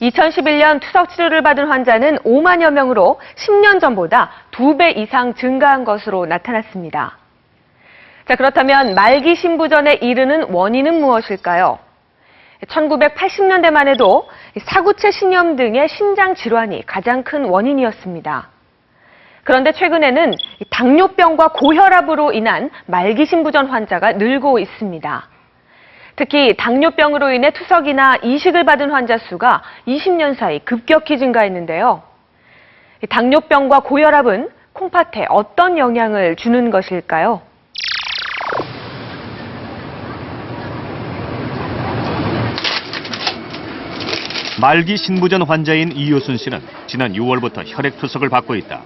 2011년 투석 치료를 받은 환자는 5만여 명으로 10년 전보다 2배 이상 증가한 것으로 나타났습니다. 자, 그렇다면 말기 신부전에 이르는 원인은 무엇일까요? 1980년대만 해도 사구체 신염 등의 신장 질환이 가장 큰 원인이었습니다. 그런데 최근에는 당뇨병과 고혈압으로 인한 말기 신부전 환자가 늘고 있습니다. 특히 당뇨병으로 인해 투석이나 이식을 받은 환자 수가 20년 사이 급격히 증가했는데요. 당뇨병과 고혈압은 콩팥에 어떤 영향을 주는 것일까요? 말기 신부전 환자인 이효순 씨는 지난 6월부터 혈액투석을 받고 있다.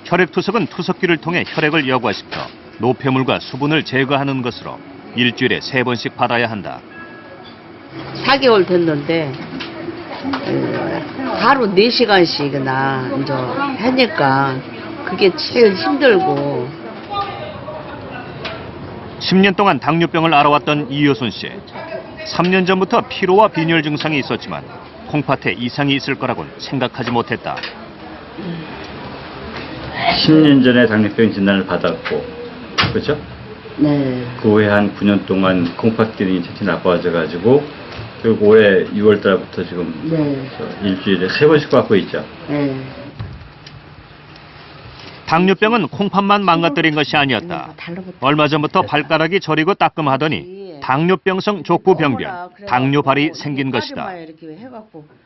혈액투석은 투석기를 통해 혈액을 여과시켜 노폐물과 수분을 제거하는 것으로 일주일에 3번씩 받아야 한다. 4개월 됐는데 하루 4시간씩이나 이제 하니까 그게 제일 힘들고. 10년 동안 당뇨병을 앓아왔던 이효순 씨. 3년 전부터 피로와 빈혈 증상이 있었지만 콩팥에 이상이 있을 거라고는 생각하지 못했다. 10년 전에 당뇨병 진단을 받았고, 그렇죠? 네. 그 후에 한 9년 동안 콩팥 기능이 천천히 나빠져가지고 결국 올해 6월 달부터 지금 네. 일주일에 3번씩 받고 있죠. 네. 당뇨병은 콩팥만 망가뜨린 것이 아니었다. 얼마 전부터 발가락이 저리고 따끔하더니 당뇨병성 족부병변, 당뇨발이 생긴 것이다.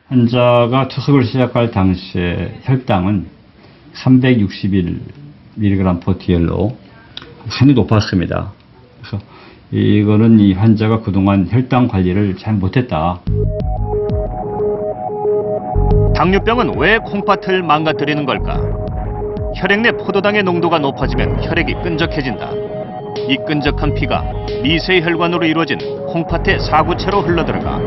환자가 투석을 시작할 당시에 혈당은 361mg/dl로 상당히 높았습니다. 그래서 이거는 이 환자가 그동안 혈당 관리를 잘 못했다. 당뇨병은 왜 콩팥을 망가뜨리는 걸까? 혈액 내 포도당의 농도가 높아지면 혈액이 끈적해진다. 이 끈적한 피가 미세혈관으로 이루어진 콩팥의 사구체로 흘러들어가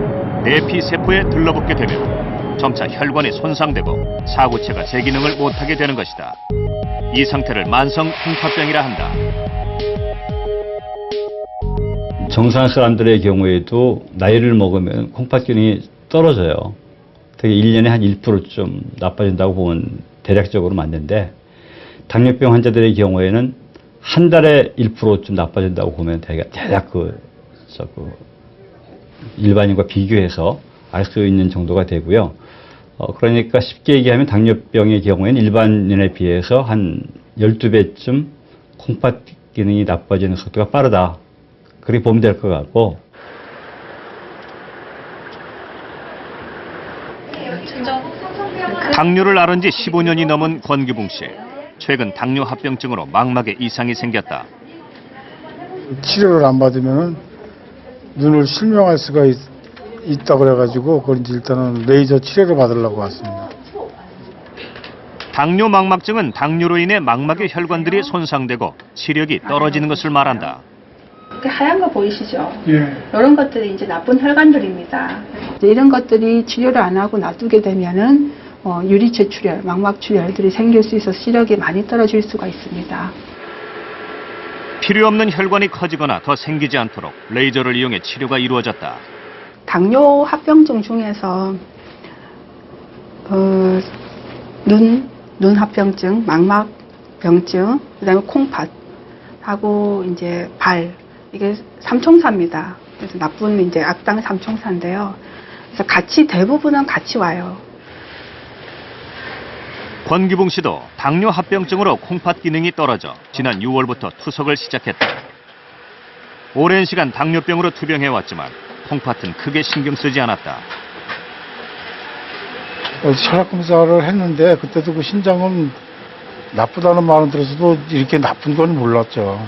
내피세포에 들러붙게 되면 점차 혈관이 손상되고 사구체가 제 기능을 못하게 되는 것이다. 이 상태를 만성 콩팥병이라 한다. 정상 사람들의 경우에도 나이를 먹으면 콩팥 기능이 떨어져요. 되게 1년에 한 1%좀 나빠진다고 보면 대략적으로 맞는데, 당뇨병 환자들의 경우에는 한 달에 1%좀 나빠진다고 보면 대략 일반인과 비교해서 알 수 있는 정도가 되고요. 그러니까 쉽게 얘기하면 당뇨병의 경우에는 일반인에 비해서 한 12배쯤 콩팥 기능이 나빠지는 속도가 빠르다. 그렇게 보면 될 것 같고. 당뇨를 앓은 지 15년이 넘은 권기붕 씨. 최근 당뇨 합병증으로 망막에 이상이 생겼다. 치료를 안 받으면 눈을 실명할 수가 있다 그래가지고 그걸 이제 일단은 레이저 치료를 받으려고 왔습니다. 당뇨 망막증은 당뇨로 인해 망막의 혈관들이 손상되고 시력이 떨어지는 것을 말한다. 이렇게 하얀 거 보이시죠? 예. 이런 것들이 이제 나쁜 혈관들입니다. 이런 것들이 치료를 안 하고 놔두게 되면은 유리체 출혈, 망막 출혈들이 생길 수 있어서 시력이 많이 떨어질 수가 있습니다. 필요 없는 혈관이 커지거나 더 생기지 않도록 레이저를 이용해 치료가 이루어졌다. 당뇨 합병증 중에서 눈 합병증, 망막 병증, 그다음에 콩팥하고 이제 발, 이게 삼총사입니다. 그래서 나쁜 이제 악당 삼총사인데요. 그래서 대부분은 같이 와요. 권기붕 씨도 당뇨 합병증으로 콩팥 기능이 떨어져 지난 6월부터 투석을 시작했다. 오랜 시간 당뇨병으로 투병해왔지만 콩팥은 크게 신경 쓰지 않았다. 혈압 검사를 했는데 그때도 그 신장은 나쁘다는 말은 들었어도 이렇게 나쁜 건 몰랐죠.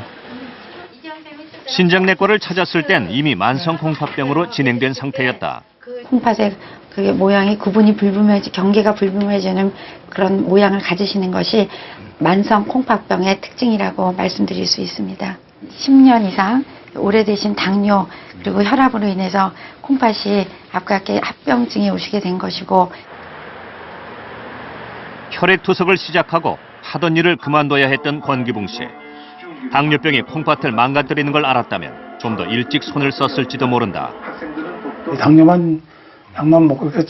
신장내과를 찾았을 땐 이미 만성 콩팥병으로 진행된 상태였다. 콩팥의 그 모양이 구분이 경계가 불분명해지는 그런 모양을 가지시는 것이 만성 콩팥병의 특징이라고 말씀드릴 수 있습니다. 10년 이상 오래되신 당뇨 그리고 혈압으로 인해서 콩팥이 아깝게 합병증이 오시게 된 것이고, 혈액투석을 시작하고 하던 일을 그만둬야 했던 권기붕 씨. 당뇨병이 콩팥을 망가뜨리는 걸 알았다면 좀 더 일찍 손을 썼을지도 모른다. 당뇨만 약만 먹고 이렇게